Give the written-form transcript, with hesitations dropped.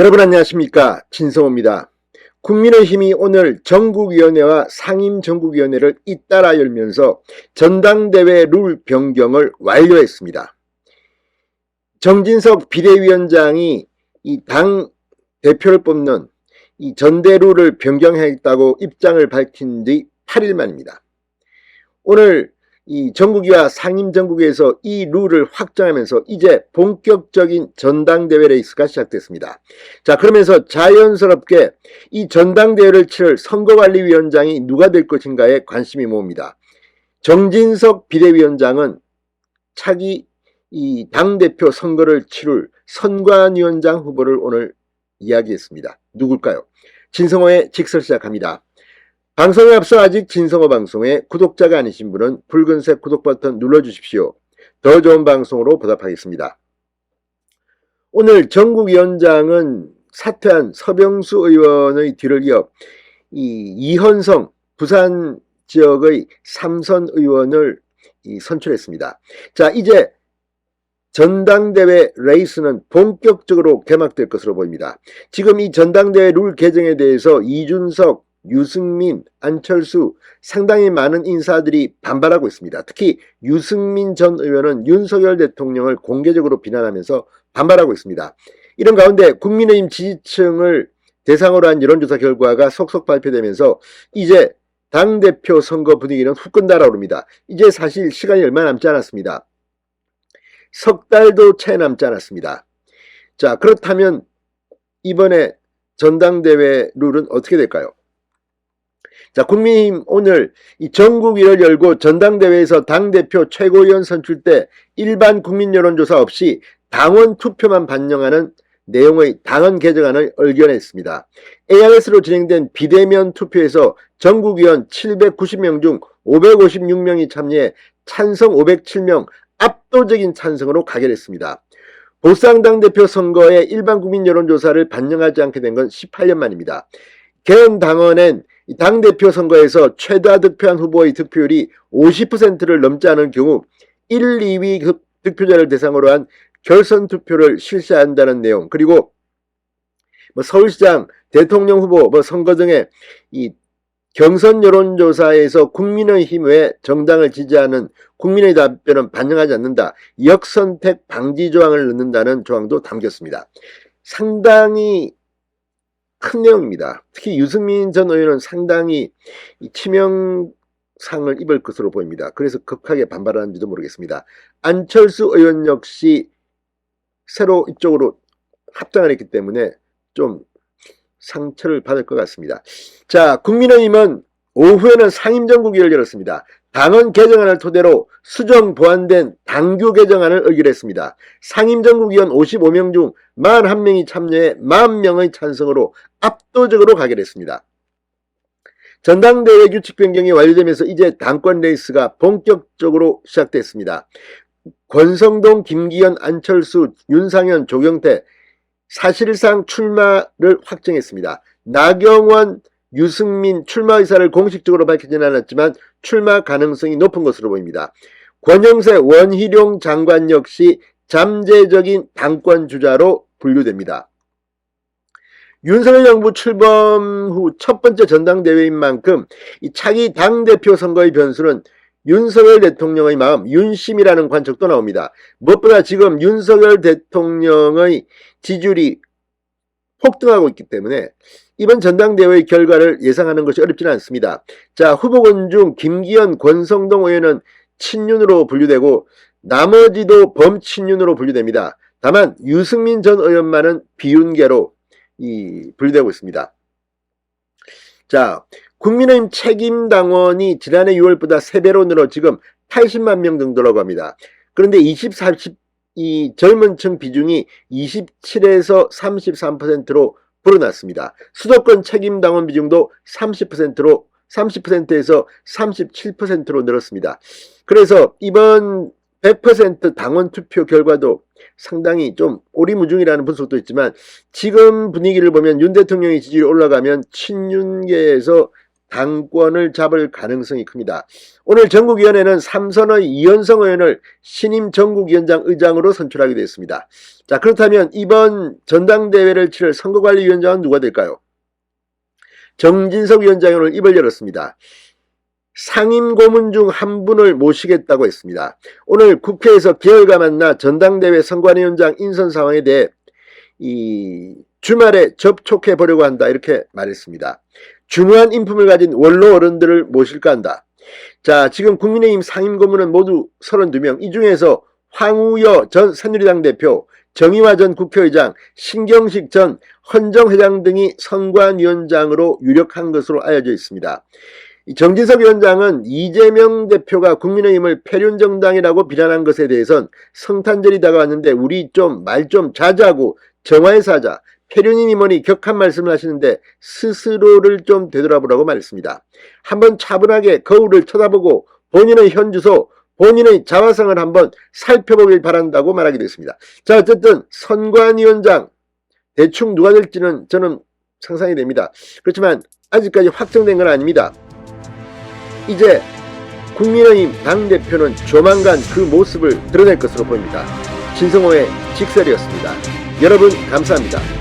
여러분 안녕하십니까, 진성호입니다. 국민의힘이 오늘 전국위원회와 상임전국위원회를 잇따라 열면서 전당대회 룰 변경을 완료했습니다. 정진석 비대위원장이 이 당 대표를 뽑는 이 전대룰을 변경하겠다고 입장을 밝힌 지 8일 만입니다. 오늘 이 전국위와 상임전국위에서 이 룰을 확정하면서 이제 본격적인 전당대회 레이스가 시작됐습니다. 자, 그러면서 자연스럽게 이 전당대회를 치를 선거관리위원장이 누가 될 것인가에 관심이 모읍니다. 정진석 비대위원장은 차기 이 당대표 선거를 치룰 선관위원장 후보를 오늘 이야기했습니다. 누굴까요? 진성호의 직설 시작합니다. 방송에 앞서 아직 진성호 방송에 구독자가 아니신 분은 붉은색 구독 버튼 눌러주십시오. 더 좋은 방송으로 보답하겠습니다. 오늘 전국위원장은 사퇴한 서병수 의원의 뒤를 이어 이현성 부산 지역의 삼선 의원을 선출했습니다. 자, 이제 전당대회 레이스는 본격적으로 개막될 것으로 보입니다. 지금 이 전당대회 룰 개정에 대해서 이준석, 유승민, 안철수 상당히 많은 인사들이 반발하고 있습니다. 특히 유승민 전 의원은 윤석열 대통령을 공개적으로 비난하면서 반발하고 있습니다. 이런 가운데 국민의힘 지지층을 대상으로 한 여론조사 결과가 속속 발표되면서 이제 당대표 선거 분위기는 후끈 달아오릅니다. 이제 사실 시간이 얼마 남지 않았습니다. 석 달도 채 남지 않았습니다. 자, 그렇다면 이번에 전당대회 룰은 어떻게 될까요? 자, 국민의힘 오늘 이 전국위를 열고 전당대회에서 당대표 최고위원 선출 때 일반 국민 여론조사 없이 당원 투표만 반영하는 내용의 당헌 개정안을 의견했습니다. ARS로 진행된 비대면 투표에서 전국위원 790명 중 556명이 참여해 찬성 507명, 압도적인 찬성으로 가결했습니다. 보수당당 대표 선거에 일반 국민 여론조사를 반영하지 않게 된 건 18년 만입니다. 개헌 당헌엔 당대표 선거에서 최다 득표한 후보의 득표율이 50%를 넘지 않은 경우 1, 2위 득표자를 대상으로 한 결선 투표를 실시한다는 내용, 그리고 서울시장, 대통령 후보 선거 등의 이 경선 여론조사에서 국민의힘 외 정당을 지지하는 국민의 답변은 반영하지 않는다. 역선택 방지 조항을 넣는다는 조항도 담겼습니다. 상당히 큰 내용입니다. 특히 유승민 전 의원은 상당히 치명상을 입을 것으로 보입니다. 그래서 극하게 반발하는지도 모르겠습니다. 안철수 의원 역시 새로 이쪽으로 합당을 했기 때문에 좀 상처를 받을 것 같습니다. 자, 국민의힘은 오후에는 상임전국위를 열었습니다. 당헌 개정안을 토대로 수정 보완된 당규 개정안을 의결했습니다. 상임전국위원 55명 중 41명이 참여해 40명의 찬성으로 압도적으로 가결했습니다. 전당대회 규칙 변경이 완료되면서 이제 당권 레이스가 본격적으로 시작됐습니다. 권성동, 김기현, 안철수, 윤상현, 조경태 사실상 출마를 확정했습니다. 나경원, 유승민 출마 의사를 공식적으로 밝히지는 않았지만 출마 가능성이 높은 것으로 보입니다. 권영세, 원희룡 장관 역시 잠재적인 당권 주자로 분류됩니다. 윤석열 정부 출범 후 첫 번째 전당대회인 만큼 이 차기 당대표 선거의 변수는 윤석열 대통령의 마음, 윤심이라는 관측도 나옵니다. 무엇보다 지금 윤석열 대통령의 지지율이 폭등하고 있기 때문에 이번 전당대회의 결과를 예상하는 것이 어렵지는 않습니다. 자, 후보군 중 김기현, 권성동 의원은 친윤으로 분류되고 나머지도 범친윤으로 분류됩니다. 다만 유승민 전 의원만은 비윤계로 분류되고 있습니다. 자, 국민의힘 책임당원이 지난해 6월보다 3배로 늘어 지금 80만 명 정도라고 합니다. 그런데 20, 40, 이 젊은 층 비중이 27에서 33%로 불어났습니다. 수도권 책임당원 비중도 30%에서 37%로 늘었습니다. 그래서 이번 100% 당원 투표 결과도 상당히 좀 오리무중이라는 분석도 있지만 지금 분위기를 보면 윤 대통령의 지지율이 올라가면 친윤계에서 당권을 잡을 가능성이 큽니다. 오늘 전국위원회는 삼선의 이현성 의원을 신임 전국위원장 의장으로 선출하게 됐습니다. 자, 그렇다면 이번 전당대회를 치를 선거관리위원장은 누가 될까요? 정진석 위원장이 오늘 입을 열었습니다. 상임고문 중 한 분을 모시겠다고 했습니다. 오늘 국회에서 계열과 만나 전당대회 선관위원장 인선 상황에 대해 주말에 접촉해 보려고 한다, 이렇게 말했습니다. 중요한 인품을 가진 원로 어른들을 모실까 한다. 자, 지금 국민의힘 상임고문은 모두 32명, 이 중에서 황우여 전 새누리당 대표, 정의화 전 국회의장, 신경식 전 헌정회장 등이 선관위원장으로 유력한 것으로 알려져 있습니다. 정진석 위원장은 이재명 대표가 국민의힘을 폐륜정당이라고 비난한 것에 대해선 성탄절이 다가왔는데 우리 말 좀 자제하고 정화해서 하자. 폐륜이니 뭐니 격한 말씀을 하시는데 스스로를 좀 되돌아보라고 말했습니다. 한번 차분하게 거울을 쳐다보고 본인의 현주소, 본인의 자화상을 한번 살펴보길 바란다고 말하기도 했습니다. 자, 어쨌든 선관위원장 대충 누가 될지는 저는 상상이 됩니다. 그렇지만 아직까지 확정된 건 아닙니다. 이제 국민의힘 당대표는 조만간 그 모습을 드러낼 것으로 보입니다. 진성호의 직설이었습니다. 여러분 감사합니다.